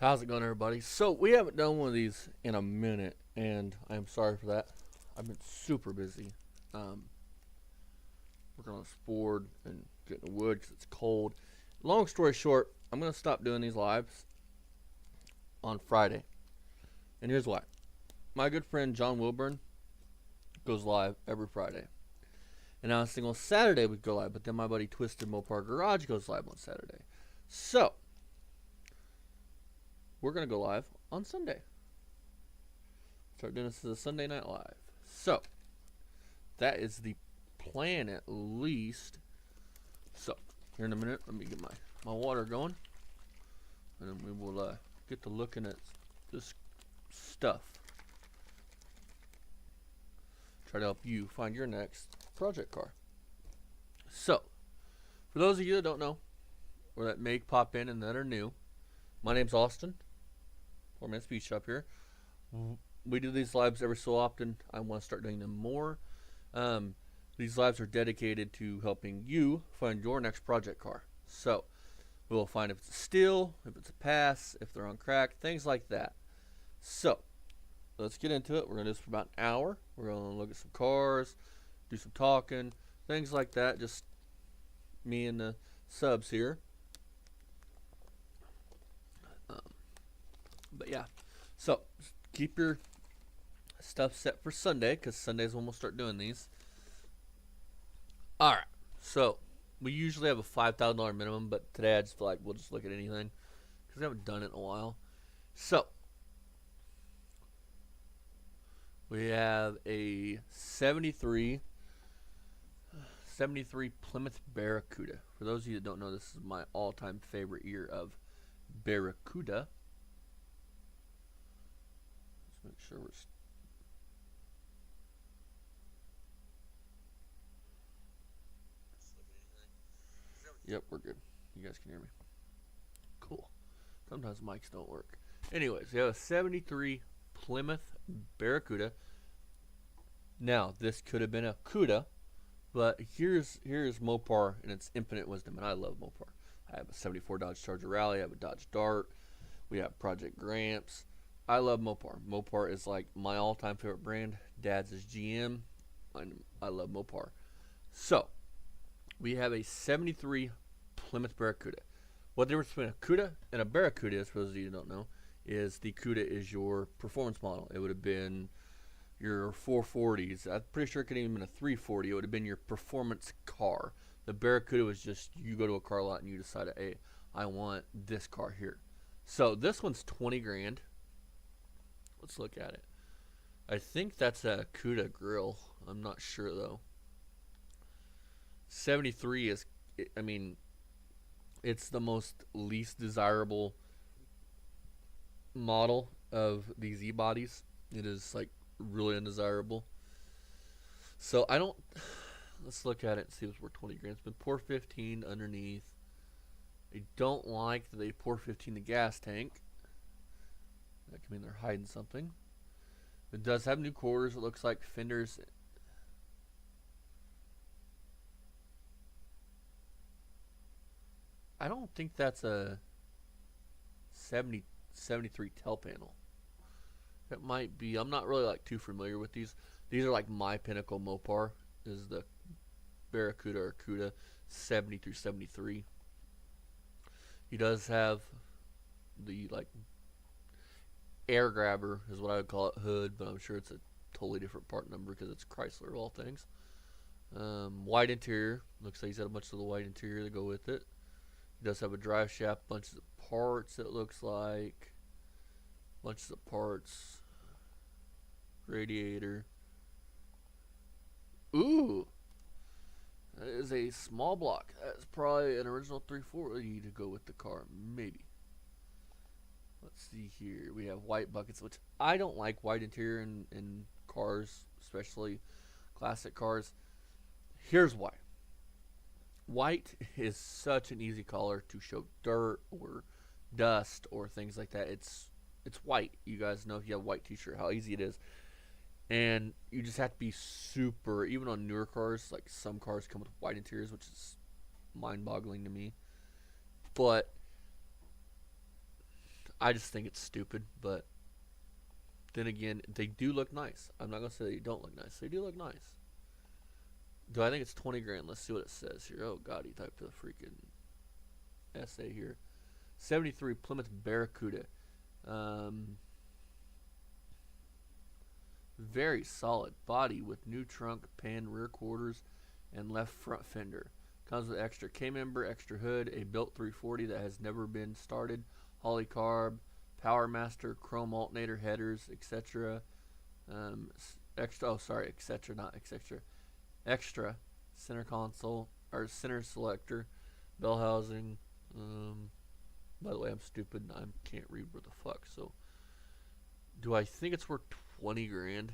How's it going, everybody? So we haven't done one of these in a minute, and I'm sorry for that. I've been super busy, um, working on this board and getting the wood because it's cold. Long story short, I'm gonna stop doing these lives on Friday, and here's why. My good friend John Wilburn goes live every Friday, and I was thinking on Saturday we'd go live, but then my buddy Twisted Mopar Garage goes live on Saturday, so we're gonna go live on Sunday. Start doing this as a Sunday night live. So that is the plan, at least. So here in a minute, let me get my water going, and then we will get to looking at this stuff. Try to help you find your next project car. So for those of you that don't know, or that may pop in and that are new, my name's Austin. 4-Man Speed Shop here. We do these lives every so often. I want to start doing them more. These lives are dedicated to helping you find your next project car. So we'll find if it's a steal, if it's a pass, if they're on crack, things like that. So let's get into it. We're going to do this for about an hour. We're going to look at some cars, do some talking, things like that. Just me and the subs here. But yeah, so keep your stuff set for Sunday, because Sunday's when we'll start doing these. Alright, so we usually have a $5,000 minimum, but today I just feel like we'll just look at anything because we haven't done it in a while. So we have a 73 Plymouth Barracuda. For those of you that don't know, this is my all-time favorite year of Barracuda. Let's make sure we're Yep, we're good. You guys can hear me. Cool. Sometimes mics don't work. Anyways, we have a 73 Plymouth Barracuda. Now, this could have been a Cuda, but here's Mopar and its infinite wisdom, and I love Mopar. I have a 74 Dodge Charger Rally. I have a Dodge Dart. We have Project Gramps. I love Mopar. Mopar is like my all-time favorite brand. Dad's is GM. I love Mopar. So we have a 73 Plymouth Barracuda. What the difference between a Cuda and a Barracuda is, for those of you who don't know, is the Cuda is your performance model. It would have been your 440s. I'm pretty sure it could have even been a 340. It would have been your performance car. The Barracuda was just, you go to a car lot and you decide, hey, I want this car here. So this one's 20 grand. Let's look at it. I think that's a Cuda grill. I'm not sure though. 73 is, I mean, it's the most least desirable model of these e-bodies. It is like really undesirable. So I don't, let's look at it and see if it's worth 20 grand. It's been pour 15 underneath. I don't like that they pour 15 the gas tank. That could mean they're hiding something. It does have new quarters, it looks like. Fenders. I don't think that's a 73 tail panel. It might be. I'm not really like too familiar with these. These are like my pinnacle Mopar. This is the Barracuda or Cuda 70 through 73. He does have the like air grabber is what I would call it, hood, but I'm sure it's a totally different part number because it's Chrysler of all things. White interior. Looks like he's got a bunch of the white interior to go with it. He does have a drive shaft, bunches of parts, it looks like. Bunches of parts. Radiator. Ooh! That is a small block. That's probably an original 340 to go with the car. Maybe. Let's see here. We have white buckets, which I don't like white interior in cars, especially classic cars. Here's why. White is such an easy color to show dirt or dust or things like that. It's white. You guys know if you have a white t-shirt how easy it is. And you just have to be super, even on newer cars, like some cars come with white interiors, which is mind-boggling to me. But I just think it's stupid, but then again, they do look nice. I'm not gonna say they don't look nice. They do look nice. Do I think it's 20 grand? Let's see what it says here. Oh God, he typed a freaking essay here. 73 Plymouth Barracuda. Very solid body with new trunk, pan, rear quarters, and left front fender. Comes with extra K-member, extra hood, a built 340 that has never been started, Holley carb, Power Master, chrome alternator headers, etc. Etc. Not etc. Extra center console or center selector, bell housing. By the way, I'm stupid. I can't read what the fuck. So, do I think it's worth 20 grand?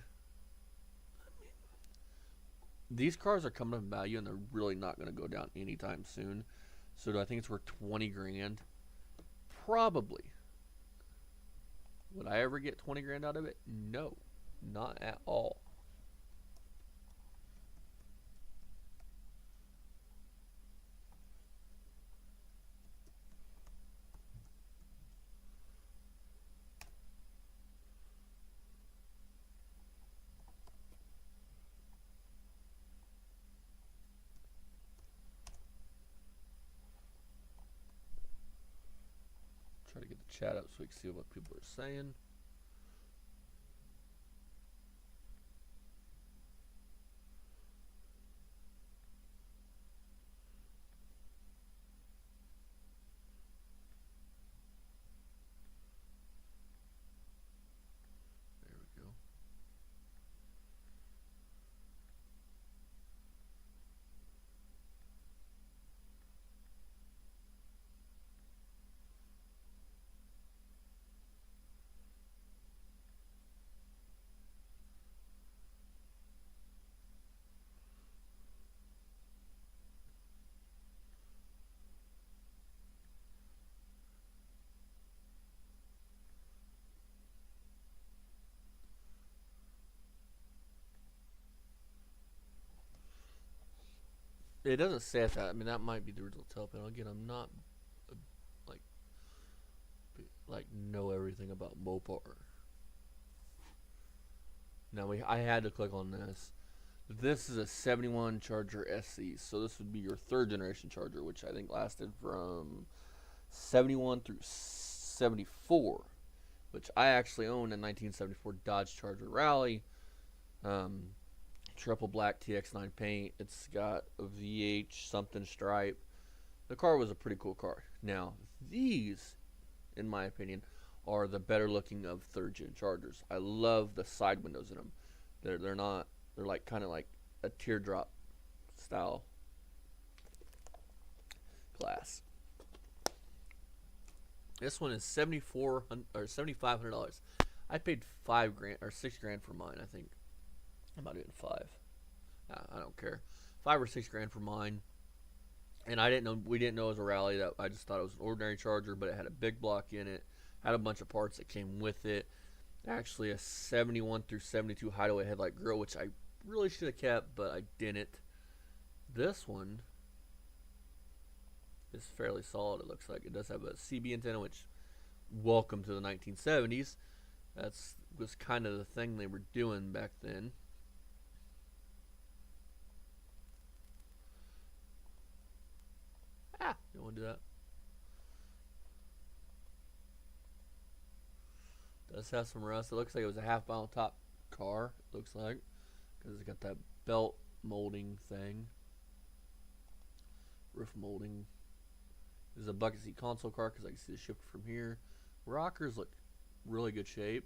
These cars are coming up in value, and they're really not going to go down anytime soon. So, do I think it's worth 20 grand? Probably. Would I ever get 20 grand out of it? No, not at all. Try to get the chat up so we can see what people are saying. There we go. It doesn't say that. I mean, that might be the original tailpin. Again, I'm not like know everything about Mopar. Now I had to click on this. This is a 71 Charger SC, so this would be your third generation Charger, which I think lasted from 71 through 74, which I actually owned a 1974 Dodge Charger Rally. Triple black TX9 paint. It's got a VH something stripe. The car was a pretty cool car. Now, these, in my opinion, are the better looking of third gen Chargers. I love the side windows in them. They're not. They're like kind of like a teardrop style glass. This one is $7,500. I paid $5 grand or $6 grand for mine. I think I'm not doing $5. I don't care. $5 or $6 grand for mine. And I didn't know. We didn't know it was a Rally. That I just thought it was an ordinary Charger, but it had a big block in it. Had a bunch of parts that came with it. Actually, a 71 through 72 Hideaway headlight grill, which I really should have kept, but I didn't. This one is fairly solid. It looks like it does have a CB antenna, which welcome to the 1970s. That's was kind of the thing they were doing back then. You don't want to do that. Does have some rust. It looks like it was a half mile top car. It looks like, because it's got that belt molding thing, roof molding. This is a bucket seat console car because I can see the shifter from here. Rockers look really good shape.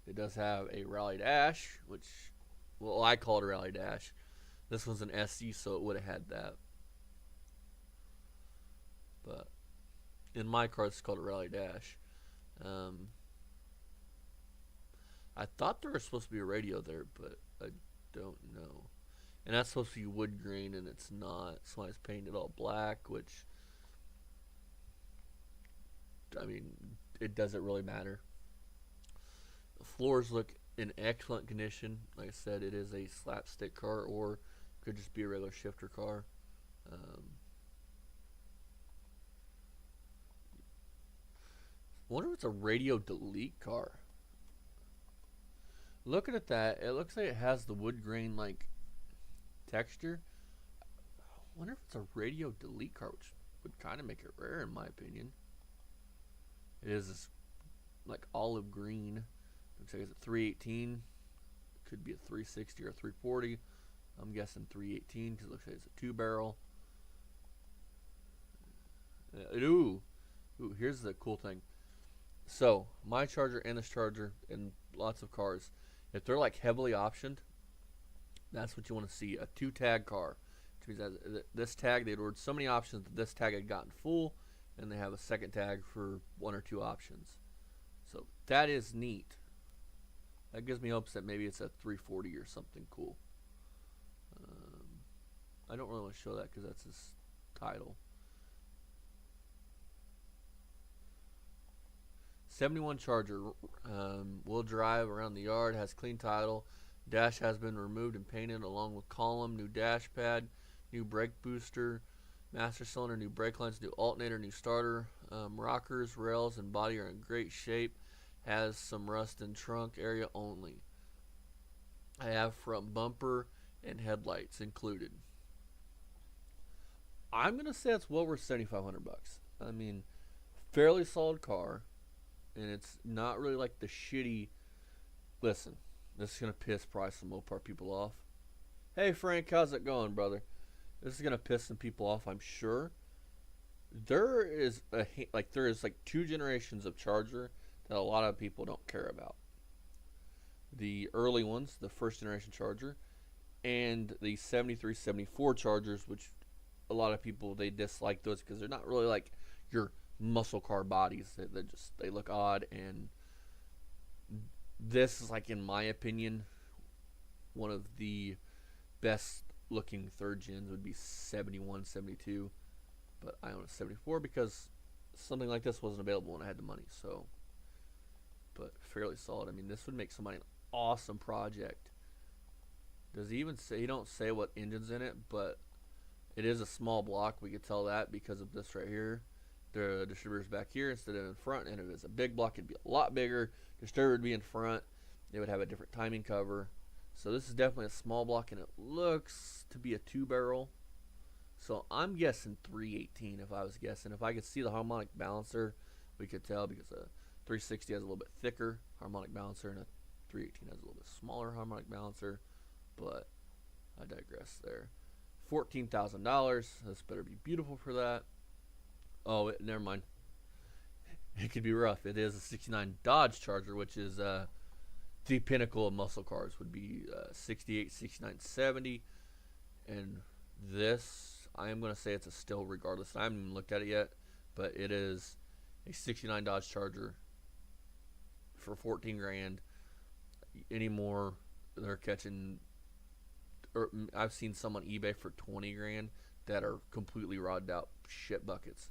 It does have a Rally Dash, which, well, I call it a Rally Dash. This one's an SC, so it would have had that. But in my car, it's called a Rally Dash. I thought there was supposed to be a radio there, but I don't know. And that's supposed to be wood grain, and it's not. So I painted all black, which, I mean, it doesn't really matter. The floors look in excellent condition. Like I said, it is a slapstick car, or could just be a regular shifter car. I wonder if it's a radio delete car. Looking at that, it looks like it has the wood grain like texture. I wonder if it's a radio delete car, which would kind of make it rare in my opinion. It is this, like olive green. Looks like it's a 318. Could be a 360 or a 340. I'm guessing 318 because it looks like it's a 2-barrel. Ooh, here's the cool thing. So my Charger and this Charger and lots of cars, if they're like heavily optioned, that's what you want to see. A 2-tag car. Which means that this tag, they'd ordered so many options that this tag had gotten full, and they have a second tag for 1 or 2 options. So that is neat. That gives me hopes that maybe it's a 340 or something cool. I don't really want to show that because that's his title. 71 Charger, will drive around the yard, has clean title. Dash has been removed and painted along with column, new dash pad, new brake booster, master cylinder, new brake lines, new alternator, new starter. Rockers, rails, and body are in great shape. Has some rust in trunk area only. I have front bumper and headlights included. I'm gonna say it's well worth $7,500. I mean, fairly solid car, and it's not really like the shitty. Listen, this is gonna piss probably some Mopar people off. Hey Frank, how's it going, brother? This is gonna piss some people off, I'm sure. There is like 2 generations of Charger that a lot of people don't care about. The early ones, the first generation Charger, and the 73, 74 Chargers, which a lot of people, they dislike those because they're not really like your muscle car bodies. They look odd, and this is, like, in my opinion, one of the best looking third gens would be 71, 72, but I own a 74 because something like this wasn't available when I had the money. So, but fairly solid. I mean, this would make somebody an awesome project. Does he even say? He don't say what engine's in it, but it is a small block. We could tell that because of this right here. The distributor's back here instead of in front, and if it's a big block, it'd be a lot bigger. Distributor would be in front. It would have a different timing cover. So this is definitely a small block, and it looks to be a 2-barrel. So I'm guessing 318 if I was guessing. If I could see the harmonic balancer, we could tell because a 360 has a little bit thicker harmonic balancer, and a 318 has a little bit smaller harmonic balancer. But I digress there. $14,000. This better be beautiful for that. Oh, never mind. It could be rough. It is a 69 Dodge Charger, which is the pinnacle of muscle cars. Would be 68, 69, 70. And this, I am going to say it's a still regardless. I haven't even looked at it yet, but it is a 69 Dodge Charger for 14 grand. Anymore, they're catching, or I've seen some on eBay for 20 grand that are completely rodded out shit buckets.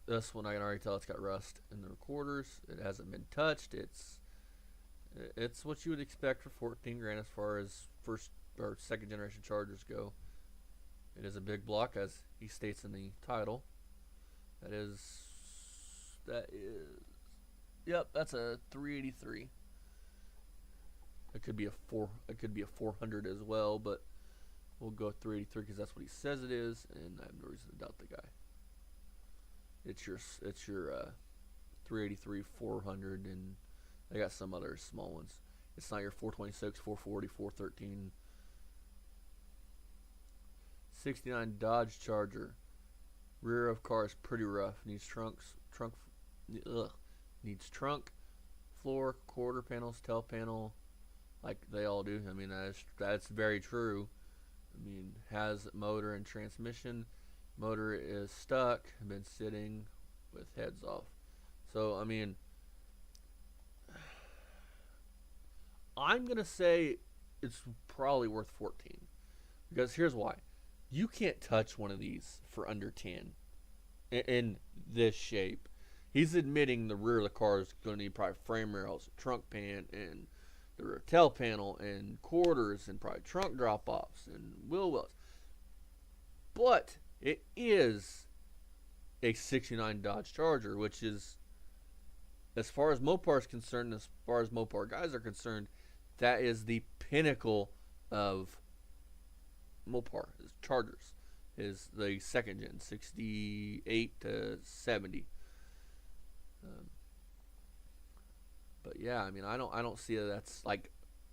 This one I can already tell it's got rust in the recorders. It hasn't been touched. It's what you would expect for 14 grand as far as first or second generation Chargers go. It is a big block, as he states in the title. Yep, that's a 383. It could be a 400 as well, but we'll go 383 because that's what he says it is, and I have no reason to doubt the guy. It's your 383, 400, and they got some other small ones. It's not your 426, 440, 413. 69 Dodge Charger. Rear of car is pretty rough. Needs needs trunk, floor, quarter panels, tail panel, like they all do. I mean, that's very true. I mean, has motor and transmission. Motor is stuck, been sitting with heads off. So, I mean, I'm going to say it's probably worth 14. Because here's why. You can't touch one of these for under 10 in this shape. He's admitting the rear of the car is going to need probably frame rails, trunk pan, and the rear tail panel, and quarters, and probably trunk drop-offs, and wheel wells. But it is a 69 Dodge Charger, which is, as far as Mopar is concerned, as far as Mopar guys are concerned, that is the pinnacle of Mopar. Chargers is the second gen, 68 to 70. But yeah, I mean, I don't see that that's like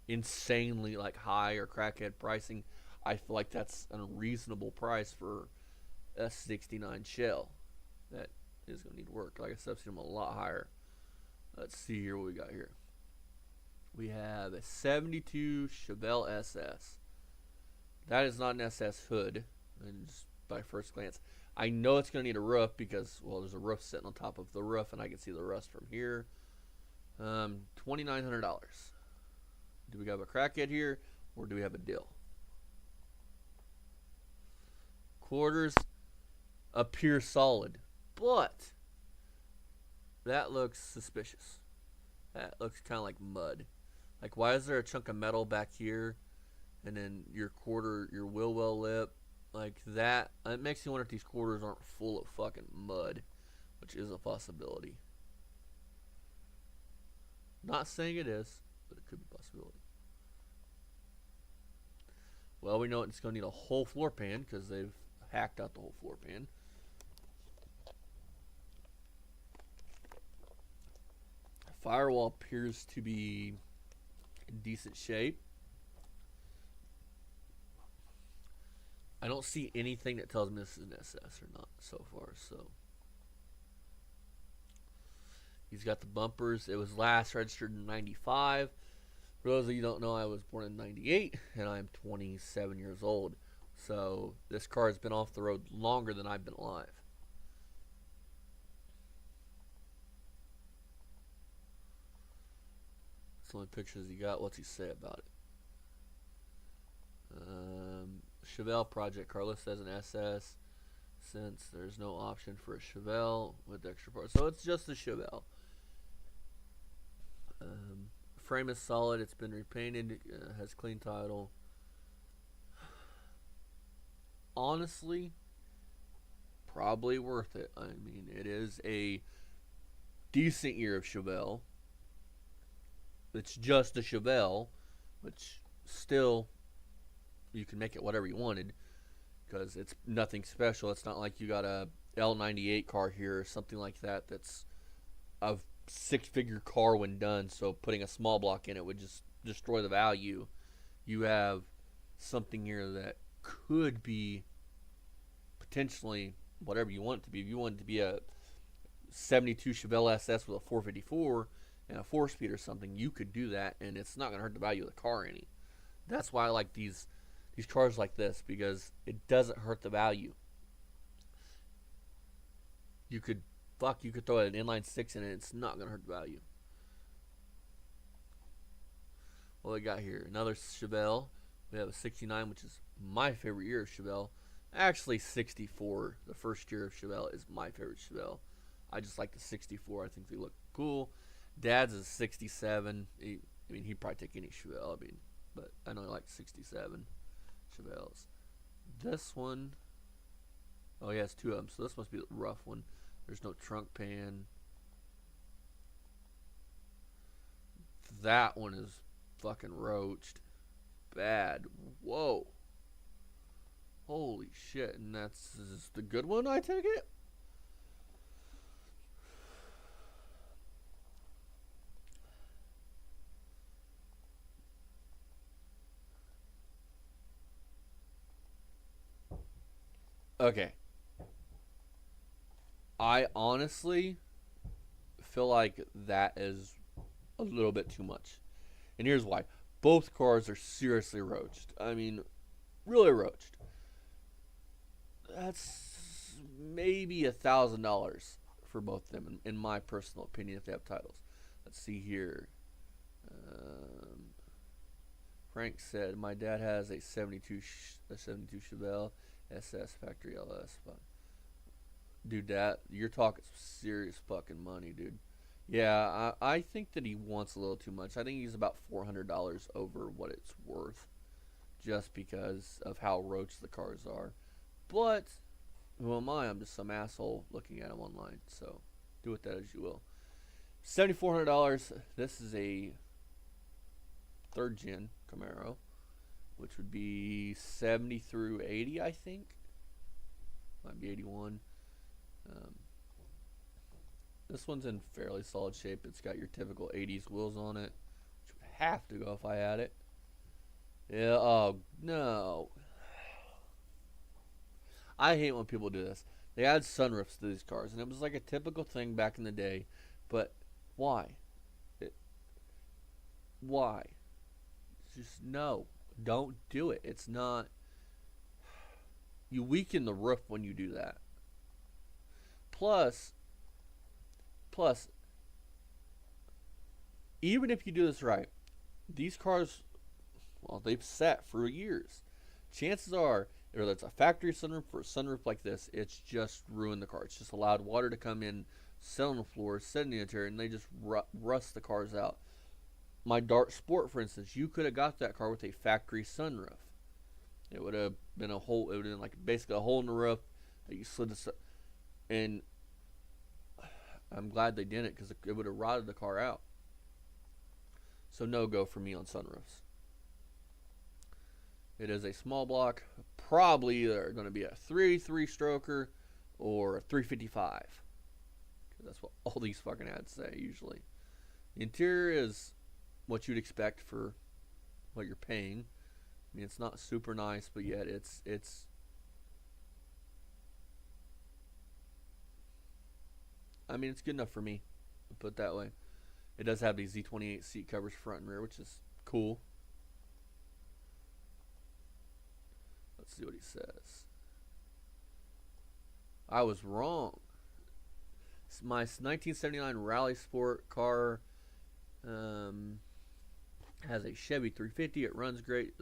insanely like high or crackhead pricing. I feel like that's a reasonable price for a 69 shell that is going to need work. Like I said, I've seen them a lot higher. Let's see here what we got here. We have a 72 Chevelle SS. That is not an SS hood, and just by first glance, I know it's going to need a roof because, well, there's a roof sitting on top of the roof, and I can see the rust from here. $2,900. Do we have a crackhead here, or do we have a deal? Quarters appear solid, but that looks suspicious. That looks kind of like mud. Like, why is there a chunk of metal back here, and then your quarter, your wheel well lip, like that? It makes me wonder if these quarters aren't full of fucking mud, which is a possibility. Not saying it is, but it could be a possibility. Well, we know it's going to need a whole floor pan because they've hacked out the whole floor pan. Firewall appears to be in decent shape. I don't see anything that tells me this is an SS or not so far, so. He's got the bumpers. It was last registered in 95. For those of you who don't know, I was born in 98, and I'm 27 years old. So this car has been off the road longer than I've been alive. That's the only pictures he got. What's he say about it? Chevelle Project Carlos says an SS, since there's no option for a Chevelle with extra parts. So it's just a Chevelle. Frame is solid. It's been repainted. Has clean title. Honestly, probably worth it. I mean, it is a decent year of Chevelle. It's just a Chevelle, which still, you can make it whatever you wanted because it's nothing special. It's not like you got a L98 car here or something like that that's a six-figure car when done, so putting a small block in it would just destroy the value. You have something here that could be potentially whatever you want it to be. If you want it to be a 72 Chevelle SS with a 454 and a 4-speed or something, you could do that, and it's not going to hurt the value of the car any. That's why I like these cars like this, because it doesn't hurt the value. You could throw an inline 6 in it, it's not going to hurt the value. What we got here? Another Chevelle. We have a 69, which is my favorite year of Chevelle. Actually, 64, the first year of Chevelle, is my favorite Chevelle. I just like the 64. I think they look cool. Dad's is 67. He'd probably take any Chevelle. But I know I like 67 Chevelles. This one, oh yeah, it's two of them. So this must be the rough one. There's no trunk pan. That one is fucking roached. Bad. Whoa. Holy shit. And that's the good one, I take it? Okay. I honestly feel like that is a little bit too much. And here's why. Both cars are seriously roached. I mean, really roached. That's maybe $1,000 for both of them, in my personal opinion, if they have titles. Let's see here. Frank said, my dad has a 72 Chevelle SS factory LS. Dude, you're talking serious fucking money, dude. Yeah, I think that he wants a little too much. I think he's about $400 over what it's worth, just because of how roached the cars are. But Who am I? I'm just some asshole looking at them online. So do with that as you will. $7,400. This is a third gen Camaro, which would be 70 through 80, I think. Might be 81. This one's in fairly solid shape. It's got your typical 80s wheels on it, which would have to go if I had it. Yeah, oh, no. I hate when people do this. They add sunroofs to these cars, and it was like a typical thing back in the day, but why? Why? Just no. Don't do it. It's not. You weaken the roof when you do that. Plus, even if you do this right, these cars, well, they've sat for years. Chances are, whether it's a factory sunroof or a sunroof like this, it's just ruined the car. It's just allowed water to come in, sit on the floor, sit in the interior, and they just rust the cars out. My Dart Sport, for instance, you could have got that car with a factory sunroof. It would have been a hole. It would have been like basically a hole in the roof that you slid the. And I'm glad they didn't, because it would have rotted the car out. So no go for me on sunroofs. It is a small block, probably either going to be a 3.3-stroker or a 355. Because that's what all these fucking ads say usually. The interior is what you'd expect for what you're paying. I mean, it's not super nice, but yet it's I mean, it's good enough for me, to put it that way. It does have these Z28 seat covers front and rear, which is cool. Let's see what he says. I was wrong. My 1979 Rally Sport car has a Chevy 350. It runs great.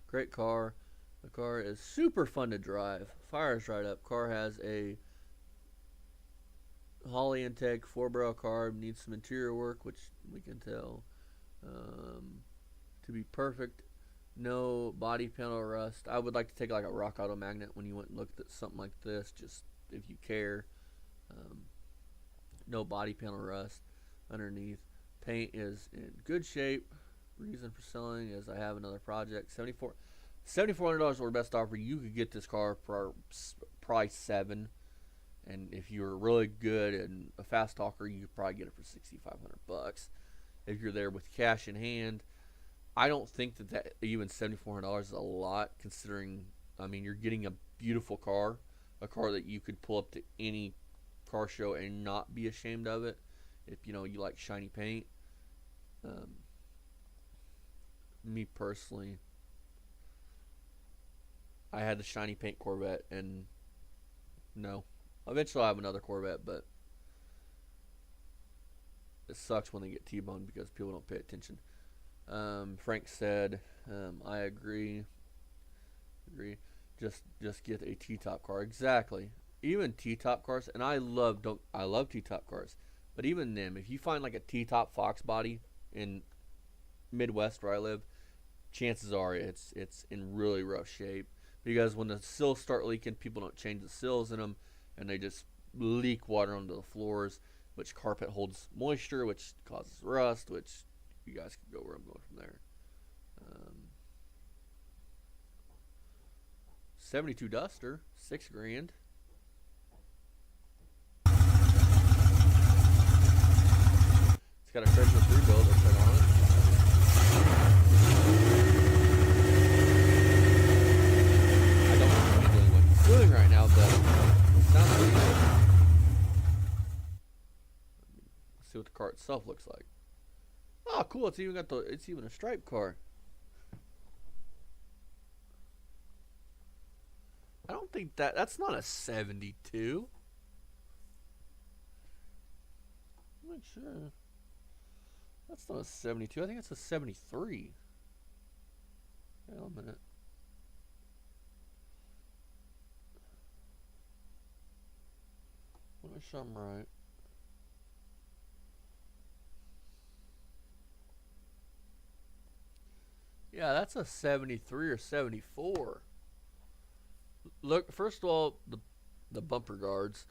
Great car. The car is super fun to drive. Fires right up. Car has a Holley intake, 4-barrel carb, needs some interior work, which we can tell. To be perfect, no body panel rust. I would like to take like a Rock Auto magnet when you went and looked at something like this, just if you care. No body panel rust underneath. Paint is in good shape. Reason for selling is I have another project. $7,400 or best offer. You could get this car for price $7,000. And if you're really good and a fast talker, you could probably get it for $6,500. If you're there with cash in hand, I don't think that even $7,400 is a lot, considering, I mean, you're getting a beautiful car, a car that you could pull up to any car show and not be ashamed of it. If you like shiny paint. Me personally, I had the shiny paint Corvette, and no. Eventually I'll have another Corvette, but it sucks when they get T-boned because people don't pay attention. Frank said, I agree. Just get a T-top car. Exactly. Even T-top cars, and I love T-top cars, but even them, if you find like a T-top Fox body in Midwest where I live, chances are it's in really rough shape, because when the sills start leaking, people don't change the sills in them, and they just leak water onto the floors, which carpet holds moisture, which causes rust, which you guys can go where I'm going from there. 72 Duster, $6,000. It's got a Chrysler 3-build upside on it. I don't know what it's doing right now, but it sounds pretty good. Let's see what the car itself looks like. Oh, cool! It's even a striped car. I don't think that's not a 72. I'm not sure. That's not a 72. I think it's a 73. Hang on a minute. Let me show them right. Yeah, that's a 73 or 74. Look, first of all, the bumper guards.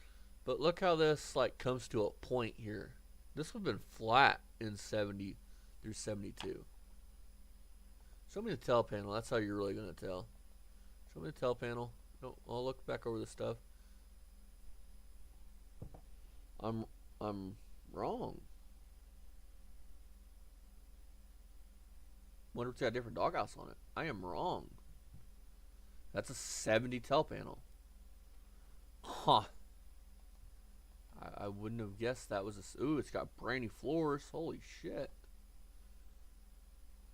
But look how this like comes to a point here. This would have been flat in 70 through 72. Show me the tail panel. That's how you're really gonna tell. Show me the tail panel. No, I'll look back over the stuff. I'm wrong. Wonder if it's got a different doghouse on it. I am wrong. That's a 70 tail panel. Huh. I wouldn't have guessed that was a... Ooh, it's got brainy floors. Holy shit.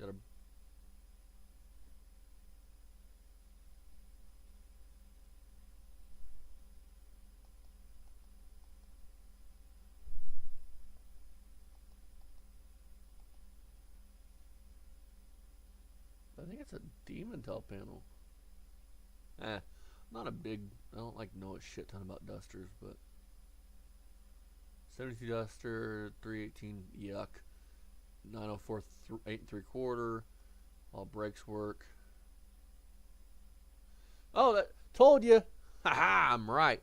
Got a... I think it's a demon tail panel. I'm not a big... I don't like know a shit ton about dusters, but... 72 Duster, 318, yuck. 904, 8 3/4. All brakes work. Oh, that told you. Haha, I'm right.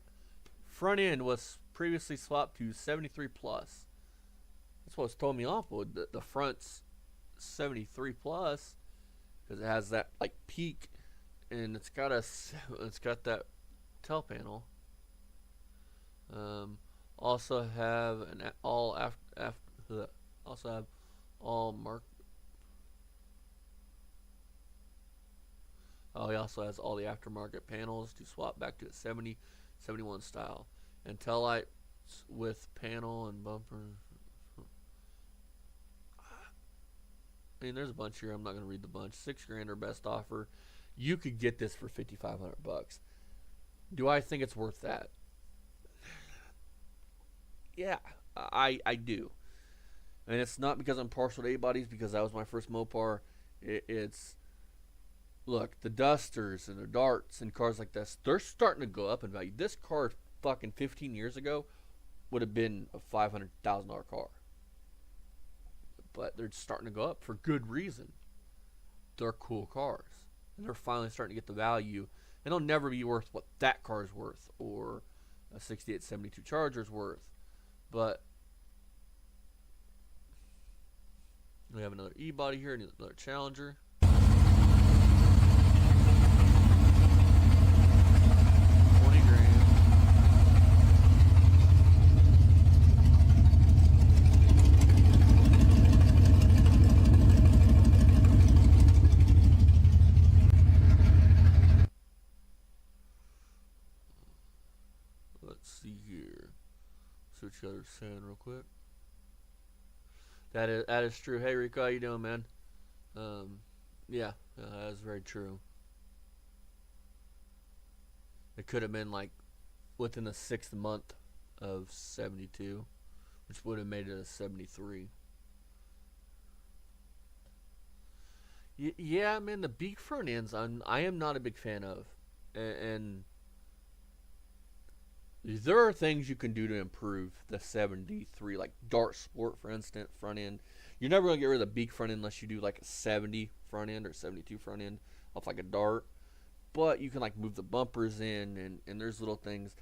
Front end was previously swapped to 73 plus. That's what's throwing me off with the front's 73 plus because it has that like peak, and it's got that tail panel. Also have an all also have all mark. Oh, he also has all the aftermarket panels to swap back to a 70, 71 style, and tail lights with panel and bumper. I mean, there's a bunch here. I'm not gonna read the bunch. $6,000 or best offer. You could get this for $5,500. Do I think it's worth that? Yeah, I do. And it's not because I'm partial to 8-bodies, because that was my first Mopar. It's, look, the Dusters and the Darts and cars like this, they're starting to go up in value. This car fucking 15 years ago would have been a $500,000 car. But they're starting to go up for good reason. They're cool cars. And they're finally starting to get the value. And they'll never be worth what that car is worth, or a 68, 72 Charger's worth. But we have another E-body here, another Challenger. 20 grand. Let's see here. See what you guys are saying real quick. That is true. Hey Rico, how you doing, man? Yeah, that is very true. It could have been like within the 6th month of 72, which would have made it a 73. Yeah, man, the beak front ends I am not a big fan of, and there are things you can do to improve the 73, like Dart Sport, for instance, front end. You're never going to get rid of the beak front end unless you do like a 70 front end or 72 front end off like a Dart. But you can like move the bumpers in, and there's little things.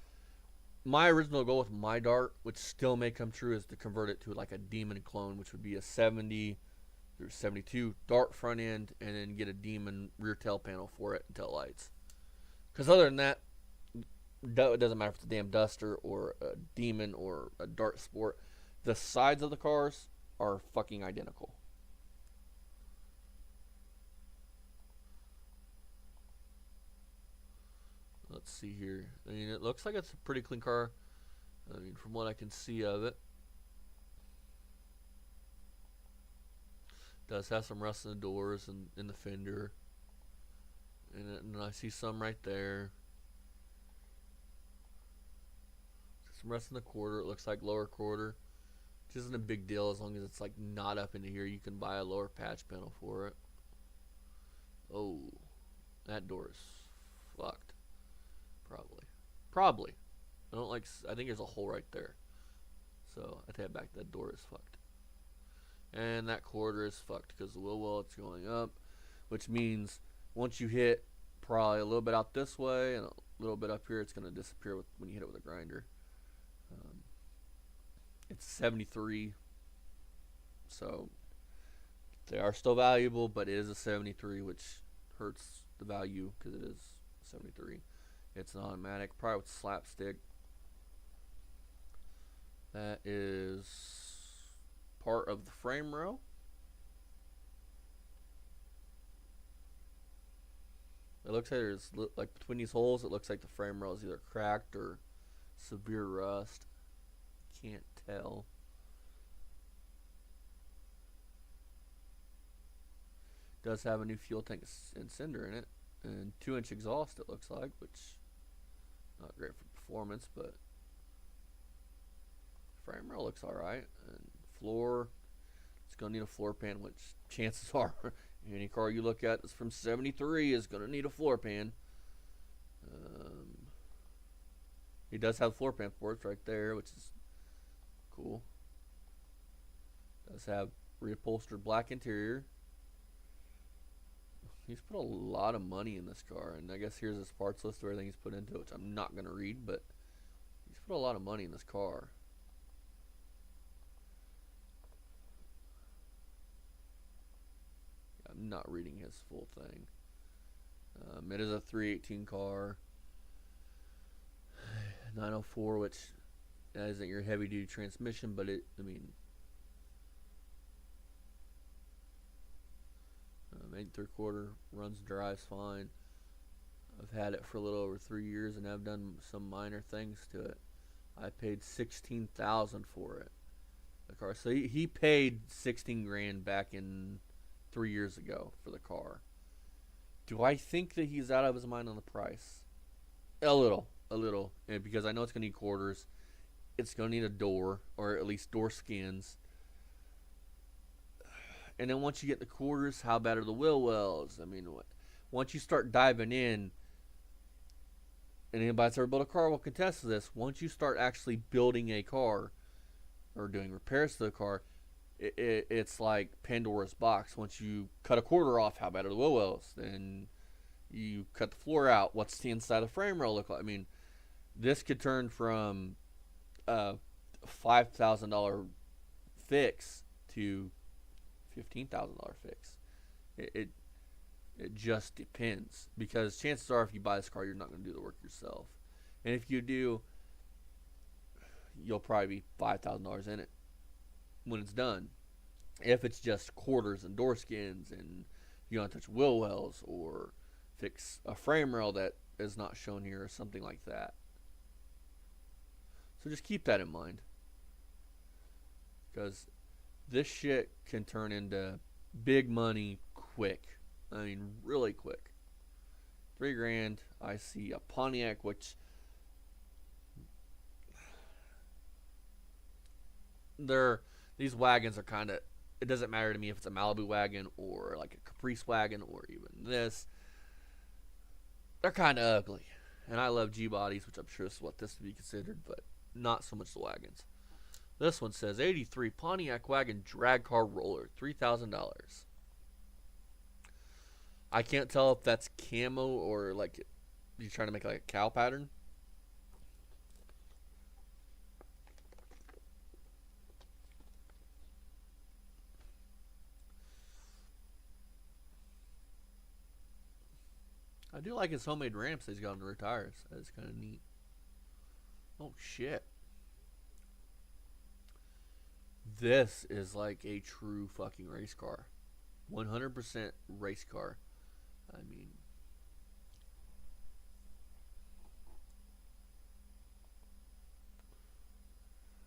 My original goal with my Dart, which still may come true, is to convert it to like a Demon clone, which would be a 70 through 72 Dart front end, and then get a Demon rear tail panel for it and tail lights. Because other than that, it doesn't matter if it's a damn Duster or a Demon or a Dart Sport. The sides of the cars are fucking identical. Let's see here. I mean, it looks like it's a pretty clean car. I mean, from what I can see of it. It does have some rust in the doors and in the fender. And I see some right there. Rest in the quarter, it looks like lower quarter, which isn't a big deal as long as it's like not up into here. You can buy a lower patch panel for it. Oh, that door is fucked. Probably. I don't like. I think there's a hole right there, so I take it back. That door is fucked, and that quarter is fucked because the wheel well it's going up, which means once you hit probably a little bit out this way and a little bit up here. It's going to disappear when you hit it with a grinder. It's 73, so they are still valuable, but it is a 73, which hurts the value because it is 73. It's an automatic, probably with slapstick. That is part of the frame rail. It looks like there's, like, between these holes, it looks like the frame rail is either cracked or severe rust. Can't tell. Does have a new fuel tank and cinder in it, and 2-inch exhaust, it looks like, which not great for performance, but frame rail looks alright. And floor, it's gonna need a floor pan, which chances are any car you look at that's from 73 is gonna need a floor pan. He does have floor pan ports right there, which is cool. Does have reupholstered black interior. He's put a lot of money in this car, and I guess here's his parts list of everything he's put into it, which I'm not going to read, but he's put a lot of money in this car. I'm not reading his full thing. It is a 318 car. 904, which isn't your heavy duty transmission, but it, I mean, 8 3/4, runs, drives fine. I've had it for a little over 3 years, and I've done some minor things to it. I paid $16,000 for it. The car, so he paid 16 grand back in 3 years ago for the car. Do I think that he's out of his mind on the price? A little, and because I know it's gonna need quarters. It's gonna need a door, or at least door skins. And then once you get the quarters, how bad are the wheel wells? I mean, once you start diving in, and anybody that's ever built a car will contest to this, once you start actually building a car or doing repairs to the car, it's like Pandora's box. Once you cut a quarter off, how bad are the wheel wells? Then you cut the floor out, what's the inside of the frame rail look like? I mean, this could turn from a $5,000 fix to $15,000 fix. It just depends, because chances are if you buy this car, you're not going to do the work yourself, and if you do, you'll probably be $5,000 in it when it's done. If it's just quarters and door skins, and you don't touch wheel wells or fix a frame rail that is not shown here or something like that. So just keep that in mind, because this shit can turn into big money quick. I mean, really quick. 3 grand. I see a Pontiac, which these wagons are kind of, it doesn't matter to me if it's a Malibu wagon or like a Caprice wagon or even this. They're kind of ugly. And I love G-bodies, which I'm sure is what this would be considered, but not so much the wagons. This one says 83 Pontiac wagon drag car roller, $3,000. I can't tell if that's camo or like you're trying to make like a cow pattern. I do like his homemade ramps that he's got on the tires. That's kind of neat. Oh shit. This is like a true fucking race car. 100% race car. I mean,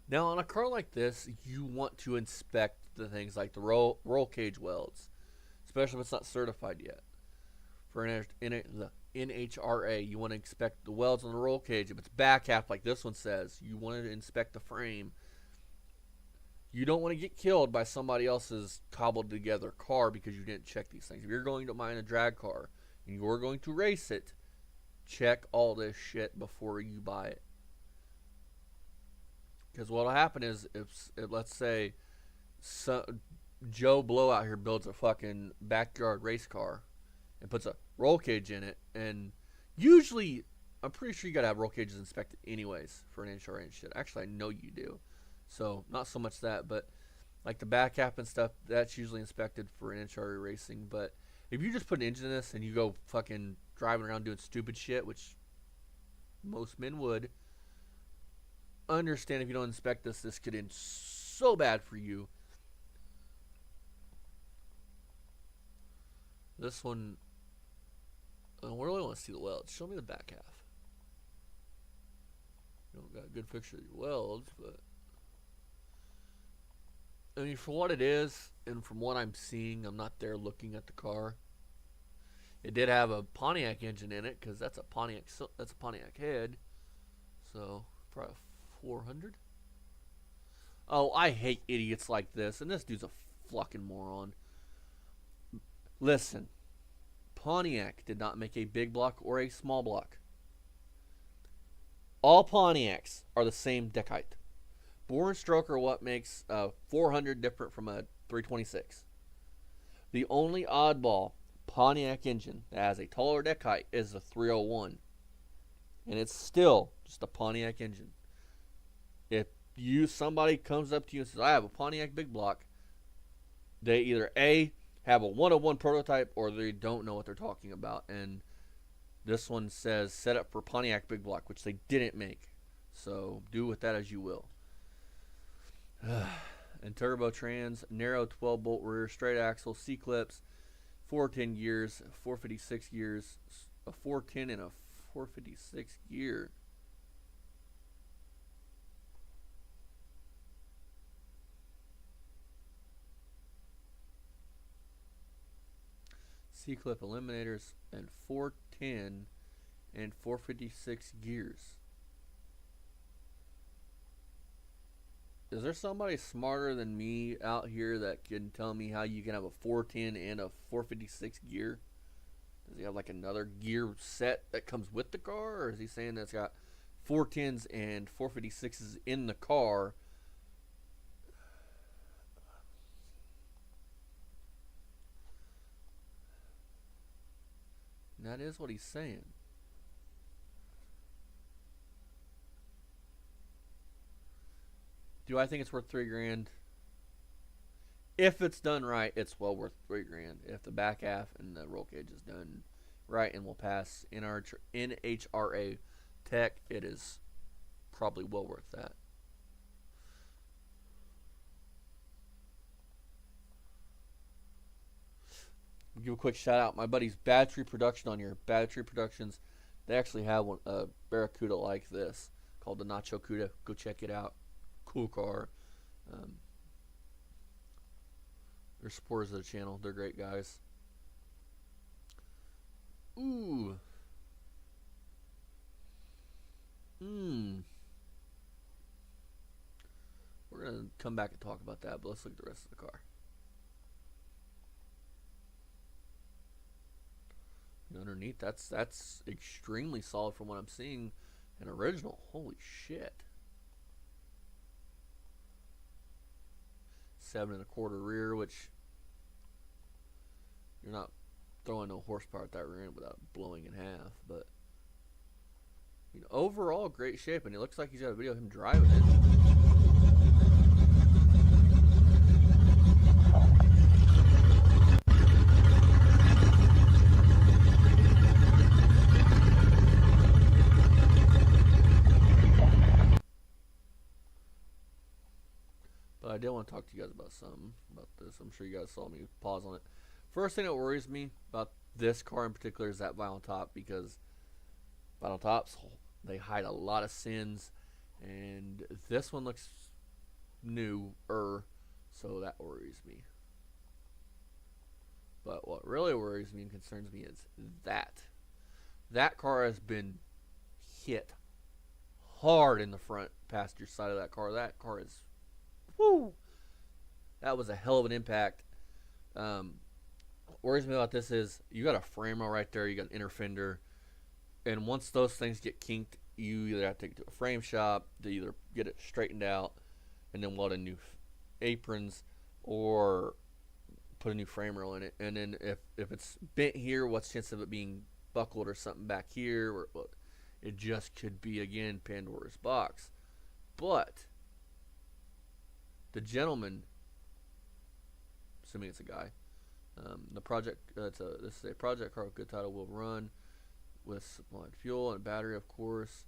now on a car like this, you want to inspect the things like the roll cage welds, especially if it's not certified yet. For the NHRA, you want to inspect the welds on the roll cage. If it's back half like this one says, you want to inspect the frame. You don't want to get killed by somebody else's cobbled together car because you didn't check these things. If you're going to mine a drag car and you're going to race it, check all this shit before you buy it. Because what will happen is, if let's say Joe Blow out here builds a fucking backyard race car and puts a roll cage in it, and usually I'm pretty sure you gotta have roll cages inspected anyways for an NHRA and shit. Actually, I know you do. So not so much that, but like the back cap and stuff, that's usually inspected for NHRA racing. But if you just put an engine in this and you go fucking driving around doing stupid shit, which most men would, understand if you don't inspect this, this could end so bad for you. This one, I really want to see the welds. Show me the back half. You don't got a good picture of your welds, but I mean, for what it is, and from what I'm seeing, I'm not there looking at the car. It did have a Pontiac engine in it, because that's a Pontiac head. So probably 400. Oh, I hate idiots like this, and this dude's a fucking moron. Listen, Pontiac did not make a big block or a small block. All Pontiacs are the same deck height. Bore and stroke are what makes 400 different from a 326. The only oddball Pontiac engine that has a taller deck height is the 301. And it's still just a Pontiac engine. If somebody comes up to you and says, I have a Pontiac big block, they either A, have a 101 prototype, or they don't know what they're talking about. And this one says set up for Pontiac big block, which they didn't make. So do with that as you will. And turbo trans, narrow 12 bolt rear, straight axle, C-clips, 410 gears, 456 gears, a 410 and a 456 gear. C-clip eliminators and 410 and 456 gears. Is there somebody smarter than me out here that can tell me how you can have a 410 and a 456 gear? Does he have like another gear set that comes with the car? Or is he saying that's got 410s and 456s in the car? And that is what he's saying. Do I think it's worth $3,000? If it's done right, it's well worth $3,000. If the back half and the roll cage is done right and will pass NHRA tech, it is probably well worth that. I'll give a quick shout out. My buddy's Battery Production on your Battery Productions. They actually have one, a Barracuda like this called the Nacho Cuda. Go check it out. Cool car. They're supporters of the channel. They're great guys. Ooh. We're going to come back and talk about that, but let's look at the rest of the car. Underneath, that's extremely solid from what I'm seeing. An original. Holy shit. 7 1/4 rear, which you're not throwing no horsepower at that rear end without blowing in half. But overall, great shape, and it looks like he's got a video of him driving it. I did want to talk to you guys about something about this. I'm sure you guys saw me pause on it. First thing that worries me about this car in particular is that vinyl top, because vinyl tops, they hide a lot of sins, and this one looks newer, so that worries me. But what really worries me and concerns me is that car has been hit hard in the front passenger side of that car. That car is, whoo, that was a hell of an impact. What worries me about this is you got a frame rail right there, you got an inner fender, and once those things get kinked, you either have to take it to a frame shop to either get it straightened out and then weld in new aprons, or put a new frame rail in it. And then if it's bent here, what's the chance of it being buckled or something back here? Or well, it just could be, again, Pandora's box. But the gentleman, assuming it's a guy, the project, this is a project car with good title, will run with supplied fuel and battery, of course.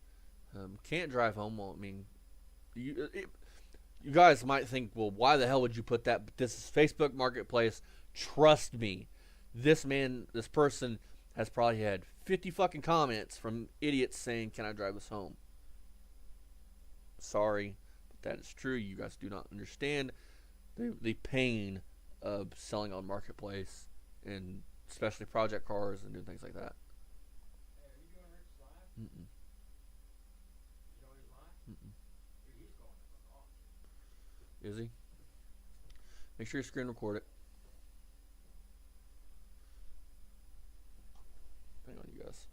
Can't drive home. Well, I mean, you guys might think, well, why the hell would you put that? But this is Facebook Marketplace. Trust me, this person has probably had 50 fucking comments from idiots saying, "Can I drive this home?" Sorry, but that is true. You guys do not understand the pain of selling on Marketplace, and especially project cars and doing things like that. Hey, are you doing Rick's live? Mm-mm. You know he's live? Mm-mm. Dude, he's going to fuck off. Is he? Make sure you screen record it. Hang on, you guys.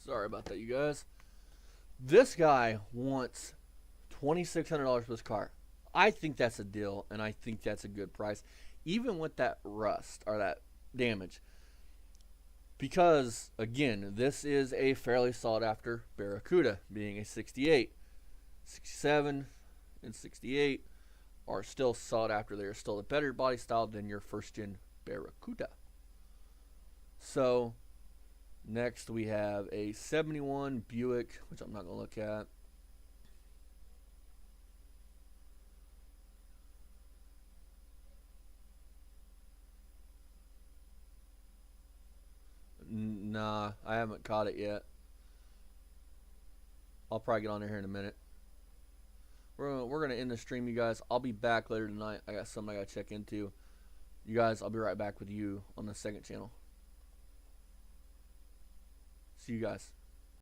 Sorry about that, you guys. This guy wants $2,600 for this car. I think that's a deal, and I think that's a good price, even with that rust or that damage. Because, again, this is a fairly sought-after Barracuda, being a 68. 67 and 68 are still sought after. They are still a better body style than your first-gen Barracuda. So, next we have a 71 Buick, which I'm not going to look at. Nah, I haven't caught it yet. I'll probably get on there here in a minute. We're gonna end the stream, you guys. I'll be back later tonight. I got something I gotta check into. You guys, I'll be right back with you on the second channel. See you guys.